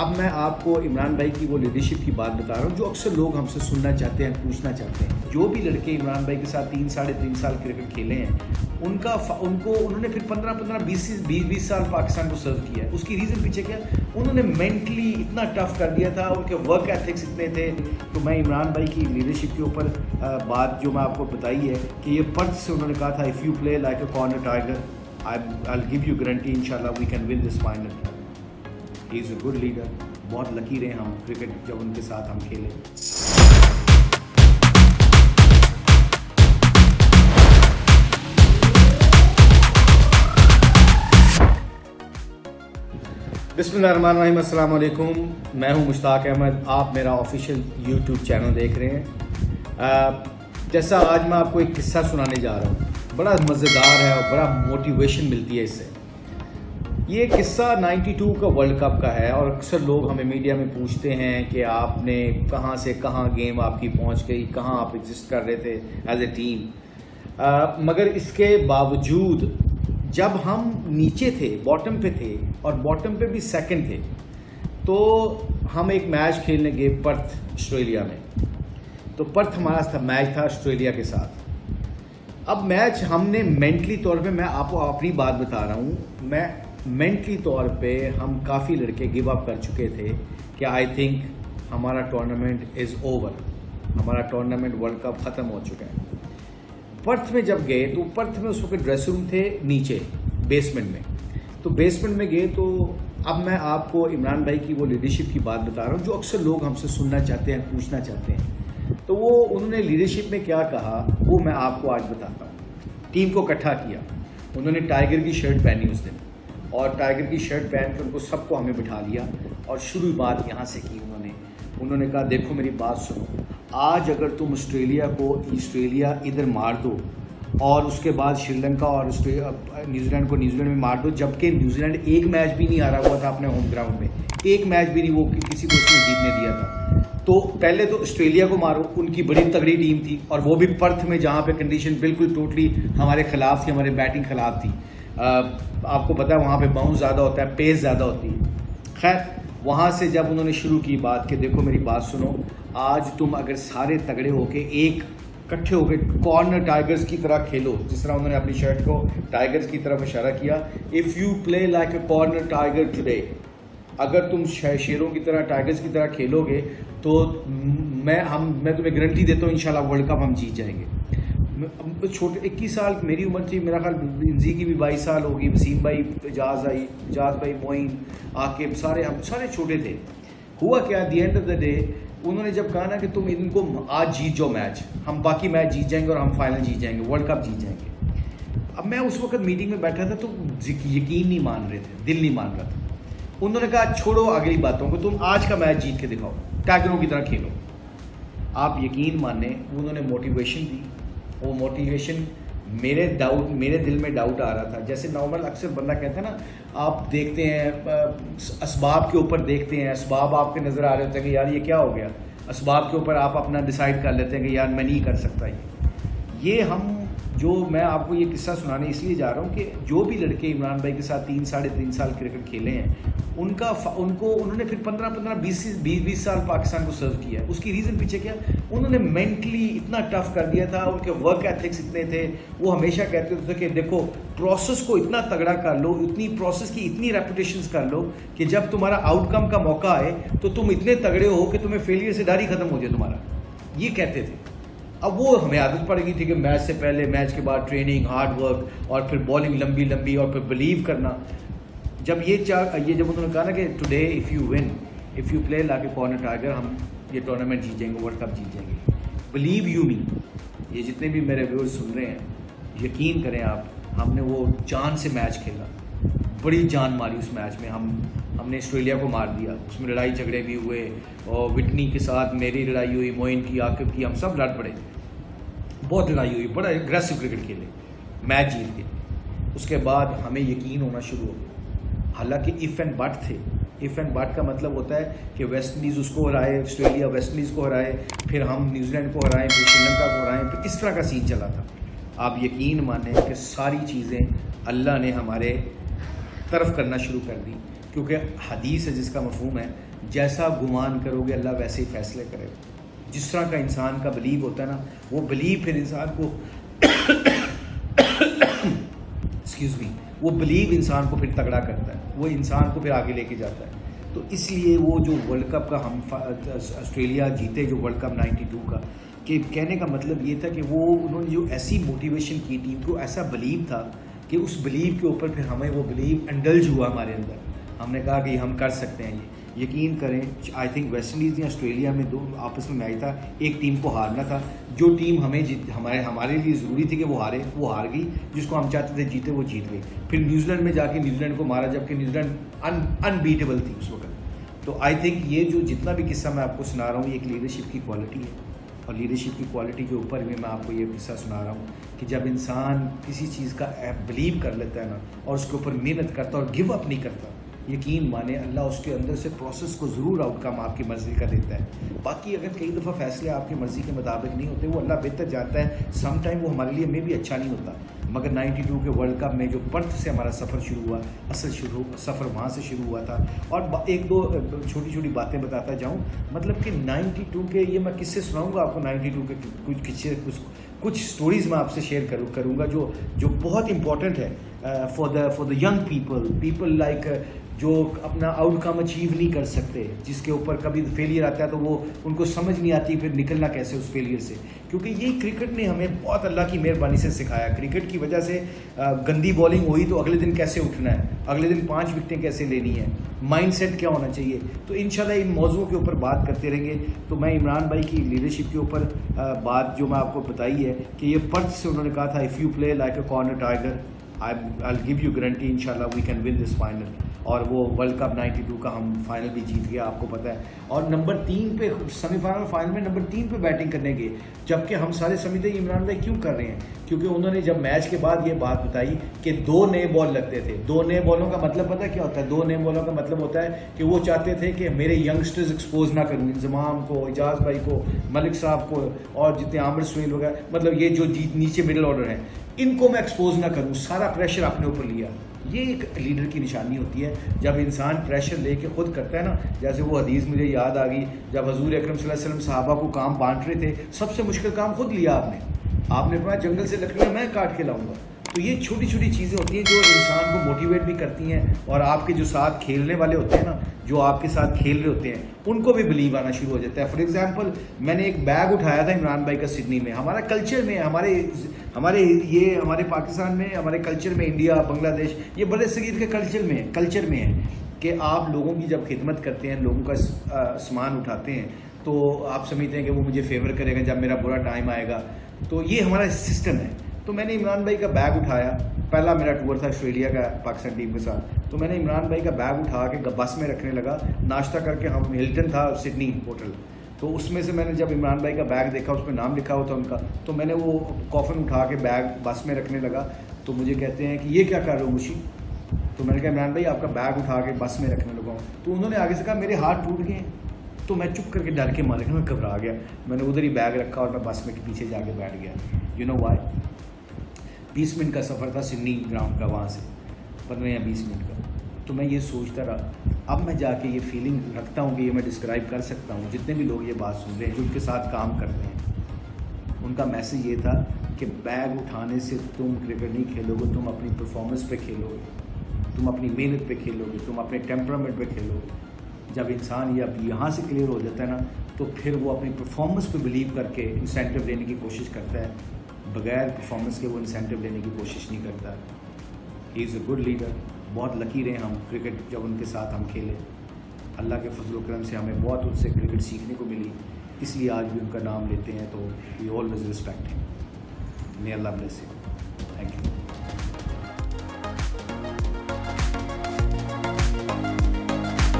اب میں آپ کو عمران بھائی کی وہ لیڈرشپ کی بات بتا رہا ہوں جو اکثر لوگ ہم سے سننا چاہتے ہیں, پوچھنا چاہتے ہیں. جو بھی لڑکے عمران بھائی کے ساتھ 3-3.5 سال کرکٹ کھیلے ہیں انہوں نے پھر 15-20 سال پاکستان کو سرو کیا ہے. اس کی ریزن پیچھے کیا, انہوں نے مینٹلی اتنا ٹف کر دیا تھا, ان کے ورک ایتھکس اتنے تھے. تو میں عمران بھائی کی لیڈرشپ کے اوپر بات جو میں آپ کو بتائی ہے کہ یہ پرتھ سے انہوں نے کہا تھا, if you play like a corner tiger I'll give you guarantee inshallah we can win this final. He is a good leader. بہت لکی رہے ہم کرکٹ جب ان کے ساتھ ہم کھیلے. بسم اللہ الرحمن الرحیم. السلام علیکم, میں ہوں مشتاق احمد. آپ میرا آفیشیل یوٹیوب چینل دیکھ رہے ہیں. جیسا آج میں آپ کو ایک قصہ سنانے جا رہا ہوں, بڑا مزیدار ہے اور بڑا موٹیویشن ملتی ہے اس سے. یہ قصہ 92 کا ورلڈ کپ کا ہے اور اکثر لوگ ہمیں میڈیا میں پوچھتے ہیں کہ آپ نے کہاں سے کہاں گیم آپ کی پہنچ گئی, کہاں آپ ایگزسٹ کر رہے تھے ایز اے ٹیم. مگر اس کے باوجود جب ہم نیچے تھے, باٹم پہ تھے اور باٹم پہ بھی سیکنڈ تھے, تو ہم ایک میچ کھیلنے گئے پرتھ آسٹریلیا میں. تو پرتھ ہمارا میچ تھا آسٹریلیا کے ساتھ. اب میچ ہم نے مینٹلی طور پہ, میں آپ کو اپنی بات بتا رہا ہوں, میں مینٹلی طور پہ ہم کافی لڑکے گیو اپ کر چکے تھے کہ آئی تھنک ہمارا ٹورنامنٹ از اوور, ہمارا ٹورنامنٹ ورلڈ کپ ختم ہو چکا ہے. پرتھ میں جب گئے تو پرتھ میں اس وقت ڈریسنگ روم تھے نیچے بیسمنٹ میں. تو بیسمنٹ میں گئے تو اب میں آپ کو عمران بھائی کی وہ لیڈرشپ کی بات بتا رہا ہوں جو اکثر لوگ ہم سے سننا چاہتے ہیں, پوچھنا چاہتے ہیں. تو وہ انہوں نے لیڈرشپ میں کیا کہا وہ میں آپ کو آج بتاتا ہوں. ٹیم کو اکٹھا کیا, انہوں نے ٹائیگر کی شرٹ پہنی اس دن, اور ٹائیگر کی شرٹ پہن کے ان کو سب کو ہمیں بٹھا لیا اور شروع بات یہاں سے کی. انہوں نے کہا دیکھو میری بات سنو, آج اگر تم آسٹریلیا ادھر مار دو اور اس کے بعد شری لنکا اور نیوزی لینڈ کو نیوزی لینڈ میں مار دو, جبکہ نیوزی لینڈ ایک میچ بھی نہیں ہارا ہوا تھا اپنے ہوم گراؤنڈ میں, ایک میچ بھی نہیں وہ کسی کو اس نے جیتنے دیا تھا. تو پہلے تو آسٹریلیا کو مارو, ان کی بڑی تگڑی ٹیم تھی, اور وہ بھی پرتھ میں جہاں پہ کنڈیشن بالکل ٹوٹلی ہمارے خلاف تھی, ہمارے بیٹنگ خلاف تھی. آپ کو پتہ ہے وہاں پہ باؤنس زیادہ ہوتا ہے, پیس زیادہ ہوتی ہے. خیر وہاں سے جب انہوں نے شروع کی بات کہ دیکھو میری بات سنو, آج تم اگر سارے تگڑے ہو کے ایک اکٹھے ہو کے کارنر ٹائیگرز کی طرح کھیلو, جس طرح انہوں نے اپنی شرٹ کو ٹائیگرز کی طرف اشارہ کیا, if you play like a corner tiger today, اگر تم شیروں کی طرح ٹائیگرز کی طرح کھیلو گے تو میں تمہیں گارنٹی دیتا ہوں انشاءاللہ ورلڈ کپ ہم جیت جائیں گے. چھوٹے 21 سال میری عمر تھی, میرا خیال انزی کی بھی 22 سال ہوگی, وسیم بھائی, اجاز بھائی, معین, عاقب, ہم سارے چھوٹے تھے. ہوا کیا, the end of the day انہوں نے جب کہا نا کہ تم ان کو آج جیت جاؤ میچ, ہم باقی میچ جیت جائیں گے اور ہم فائنل جیت جائیں گے, ورلڈ کپ جیت جائیں گے. اب میں اس وقت میٹنگ میں بیٹھا تھا تو یقین نہیں مان رہے تھے, دل نہیں مان رہا تھا. انہوں نے کہا چھوڑو اگلی باتوں کو, تم آج کا میچ جیت کے دکھاؤ, ٹائیگروں کی طرح کھیلو. آپ یقین مانیں انہوں نے موٹیویشن دی. وہ موٹیویشن میرے دل میں ڈاؤٹ آ رہا تھا. جیسے نارمل اکثر بندہ کہتا ہے نا, آپ دیکھتے ہیں اسباب کے اوپر دیکھتے ہیں, اسباب آپ کے نظر آ رہے ہوتے ہیں کہ یار یہ کیا ہو گیا, اسباب کے اوپر آپ اپنا ڈیسائیڈ کر لیتے ہیں کہ یار میں نہیں کر سکتا. یہ میں آپ کو یہ قصہ سنانے اس لیے جا رہا ہوں کہ جو بھی لڑکے عمران بھائی کے ساتھ 3-3.5 سال کرکٹ کھیلے ہیں انہوں نے پھر 15-20 سال پاکستان کو سرو کیا ہے. اس کی ریزن پیچھے کیا, انہوں نے مینٹلی اتنا ٹف کر دیا تھا, ان کے ورک ایتھکس اتنے تھے. وہ ہمیشہ کہتے تھے کہ دیکھو پروسیس کو اتنا تگڑا کر لو, اتنی پروسیس کی اتنی ریپوٹیشنز کر لو کہ جب تمہارا آؤٹ کم کا موقع آئے تو تم اتنے تگڑے ہو کہ تمہیں فیلئر سے ڈر ہی ختم ہو جائے تمہارا. یہ کہتے تھے. اب وہ ہمیں عادت پڑ گئی تھی کہ میچ سے پہلے, میچ کے بعد ٹریننگ, ہارڈ ورک, اور پھر بالنگ لمبی اور پھر بلیو کرنا. جب جب انہوں نے کہا نا کہ today if you play like a corner tiger, ہم یہ ٹورنامنٹ جیت جائیں گے, ورلڈ کپ جیت جائیں گے. بلیو یو می, یہ جتنے بھی میرے ویورز سن رہے ہیں یقین کریں آپ, ہم نے وہ جان سے میچ کھیلا, بڑی جان ماری اس میچ میں. ہم نے آسٹریلیا کو مار دیا. اس میں لڑائی جھگڑے بھی ہوئے, اور وٹنی کے ساتھ میری لڑائی ہوئی, معین کی, عاقب کی, ہم سب لڑ پڑے, بہت لڑائی ہوئی, بڑا اگریسو کرکٹ کھیلے, میچ جیت گئے. اس کے بعد ہمیں یقین ہونا شروع ہو گیا. حالانکہ اف اینڈ بٹ تھے. اف اینڈ بٹ کا مطلب ہوتا ہے کہ ویسٹ انڈیز اس کو ہرائے, آسٹریلیا ویسٹ انڈیز کو ہرائے, پھر ہم نیوزی لینڈ کو ہرائیں, پھر شری لنکا کو ہرائیں, پھر اس طرح کا سین چلا تھا. آپ یقین مانیں کہ ساری چیزیں اللہ نے ہمارے طرف کرنا شروع کر دی. کیونکہ حدیث ہے جس کا مفہوم ہے جیسا گمان کرو گے اللہ ویسے ہی فیصلے کرے گا. جس طرح کا انسان کا بلیو ہوتا ہے نا, وہ بلیو پھر انسان کو ایکسکیوز می, وہ بلیو انسان کو پھر تگڑا کرتا ہے, وہ انسان کو پھر آگے لے کے جاتا ہے. تو اس لیے وہ جو ورلڈ کپ کا ہم آسٹریلیا جیتے جو ورلڈ کپ 92 کا, کہ کہنے کا مطلب یہ تھا کہ وہ انہوں نے جو ایسی موٹیویشن کی ٹیم کو, ایسا بلیو تھا کہ اس بلیو کے اوپر پھر ہمیں وہ بلیو انڈلج ہوا ہمارے اندر. ہم نے کہا کہ ہم کر سکتے ہیں. یہ یقین کریں, آئی تھنک ویسٹ انڈیز یا آسٹریلیا میں دو آپس میں میچ تھا, ایک ٹیم کو ہارنا تھا, جو ٹیم ہمارے لیے ضروری تھی کہ وہ ہارے وہ ہار گئی, جس کو ہم چاہتے تھے جیتے وہ جیت گئی. پھر نیوزی لینڈ میں جا کے نیوزی لینڈ کو مارا, جبکہ نیوزی لینڈ انبیٹیبل تھی اس وقت. تو آئی تھنک یہ جو جتنا بھی قصہ میں آپ کو سنا رہا ہوں یہ ایک لیڈرشپ کی کوالٹی ہے, اور لیڈرشپ کی کوالٹی کے اوپر بھی میں آپ کو یہ قصہ سنا رہا ہوں کہ جب انسان کسی چیز کا بلیو کر لیتا ہے نا, اور اس کے اوپر محنت کرتا ہے اور گیو اپ نہیں کرتا, یقین مانے اللہ اس کے اندر سے پروسیس کو ضرور آؤٹ کم آپ کی مرضی کا دیتا ہے. باقی اگر کئی دفعہ فیصلے آپ کی مرضی کے مطابق نہیں ہوتے, وہ اللہ بہتر جانتا ہے, سم ٹائم وہ ہمارے لیے میں بھی اچھا نہیں ہوتا. مگر 92 کے ورلڈ کپ میں جو پرتھ سے ہمارا سفر شروع ہوا, اصل سفر وہاں سے شروع ہوا تھا. اور ایک دو چھوٹی چھوٹی باتیں بتاتا جاؤں, مطلب کہ 92 کے یہ میں کس سے سناؤں گا آپ کو, 92 کے کچھ سٹوریز میں آپ سے شیئر کروں گا جو بہت امپورٹنٹ ہے for the young people like جو اپنا آؤٹ کم اچیو نہیں کر سکتے, جس کے اوپر کبھی فیلئر آتا ہے تو وہ ان کو سمجھ نہیں آتی پھر نکلنا کیسے اس فیلئر سے. کیونکہ یہ کرکٹ نے ہمیں بہت اللہ کی مہربانی سے سکھایا. کرکٹ کی وجہ سے گندی بالنگ ہوئی تو اگلے دن کیسے اٹھنا ہے, اگلے دن 5 وکٹیں کیسے لینی ہے, مائنڈ سیٹ کیا ہونا چاہیے. تو انشاءاللہ ان موضوعوں کے اوپر بات کرتے رہیں گے. تو میں عمران بھائی کی لیڈرشپ کے اوپر بات جو میں آپ کو بتائی ہے کہ یہ پرتھ سے انہوں نے کہا تھا, if you play like a corner tiger I'll give you guarantee انشاءاللہ we can win this final. اور وہ ورلڈ کپ 92 کا ہم فائنل بھی جیت گیا, آپ کو پتہ ہے. اور نمبر 3 پہ سیمی فائنل فائنل میں نمبر 3 پہ بیٹنگ کرنے گئے, جبکہ ہم سارے سمجھتے ہیں عمران بھائی کیوں کر رہے ہیں, کیونکہ انہوں نے جب میچ کے بعد یہ بات بتائی کہ 2 نئے بال لگتے تھے. 2 نئے بالوں کا مطلب پتہ کیا ہوتا ہے, 2 نئے بالوں کا مطلب ہوتا ہے کہ وہ چاہتے تھے کہ میرے ینگسٹرز ایکسپوز نہ کروں, انضمام کو, اعجاز بھائی کو, ملک صاحب کو, اور جتنے عامر سہیل وغیرہ, مطلب یہ جو نیچے مڈل آرڈر ہیں ان کو میں ایکسپوز نہ کروں, سارا پریشر اپنے اوپر لیا. یہ ایک لیڈر کی نشانی ہوتی ہے جب انسان پریشر لے کے خود کرتا ہے نا. جیسے وہ حدیث مجھے یاد آ گئی, جب حضور اکرم صلی اللہ علیہ وسلم صحابہ کو کام بانٹ رہے تھے, سب سے مشکل کام خود لیا آپ نے فرمایا جنگل سے لکڑیاں میں کاٹ کے لاؤں گا. تو یہ چھوٹی چھوٹی چیزیں ہوتی ہیں جو انسان کو موٹیویٹ بھی کرتی ہیں, اور آپ کے جو ساتھ کھیلنے والے ہوتے ہیں نا, جو آپ کے ساتھ کھیل رہے ہوتے ہیں, ان کو بھی بلیو آنا شروع ہو جاتا ہے. فار ایگزامپل میں نے ایک بیگ اٹھایا تھا عمران بھائی کا سڈنی میں. ہمارا کلچر میں ہمارے پاکستان میں, ہمارے کلچر میں, انڈیا, بنگلہ دیش, یہ بڑے صغیر کے کلچر میں ہے کہ آپ لوگوں کی جب خدمت کرتے ہیں, لوگوں کا سامان اٹھاتے ہیں, تو آپ سمجھتے ہیں کہ وہ مجھے فیور کرے گا جب میرا برا ٹائم آئے گا. تو یہ ہمارا سسٹم ہے. تو میں نے عمران بھائی کا بیگ اٹھایا, پہلا میرا ٹور تھا آسٹریلیا کا پاکستان ٹیم کے ساتھ. تو میں نے عمران بھائی کا بیگ اٹھا کے بس میں رکھنے لگا, ناشتہ کر کے. ہم ہلٹن تھا سڈنی ہوٹل, تو اس میں سے میں نے جب عمران بھائی کا بیگ دیکھا, اس پہ نام لکھا ہوا تھا ان کا, تو میں نے وہ کافن اٹھا کے بیگ بس میں رکھنے لگا. تو مجھے کہتے ہیں کہ یہ کیا کر رہے ہو مشی. تو میں نے کہا عمران بھائی آپ کا بیگ اٹھا کے بس میں رکھنے لگا ہوں. تو انہوں نے آگے سے کہا میرے ہاتھ ٹوٹ گئے. تو میں چپ کر کے ڈر کے مارے, میں گھبرا گیا. میں نے ادھر ہی بیگ رکھا اور میں بس میں پیچھے جا کے بیٹھ گیا. یو نو وائی, 20 منٹ کا سفر تھا سڈنی گراؤنڈ کا, وہاں سے 15 یا 20 منٹ کا. تو میں یہ سوچتا رہا, اب میں جا کے یہ فیلنگ رکھتا ہوں کہ یہ میں ڈسکرائب کر سکتا ہوں. جتنے بھی لوگ یہ بات سن رہے ہیں جو ان کے ساتھ کام کرتے ہیں, ان کا میسج یہ تھا کہ بیگ اٹھانے سے تم کرکٹ نہیں کھیلو گے, تم اپنی پرفارمنس پہ کھیلو گے, تم اپنی محنت پہ کھیلو گے, تم اپنے ٹیمپرامنٹ پہ کھیلو گے. جب انسان یہ اب یہاں سے کلیئر ہو جاتا ہے نا, تو پھر وہ اپنی پرفارمنس پہ بلیو کر کے انسینٹیو لینے کی کوشش کرتا ہے. بغیر پرفارمنس کے وہ انسینٹیو لینے کی کوشش نہیں کرتا. ہی از اے گڈ لیڈر. بہت لکی رہے ہم کرکٹ جب ان کے ساتھ ہم کھیلے. اللہ کے فضل و کرم سے ہمیں بہت ان سے کرکٹ سیکھنے کو ملی, اس لیے آج بھی ان کا نام لیتے ہیں. تو وی آلویز ریسپیکٹ ہم. مے اللہ بلیس یو. Thank you.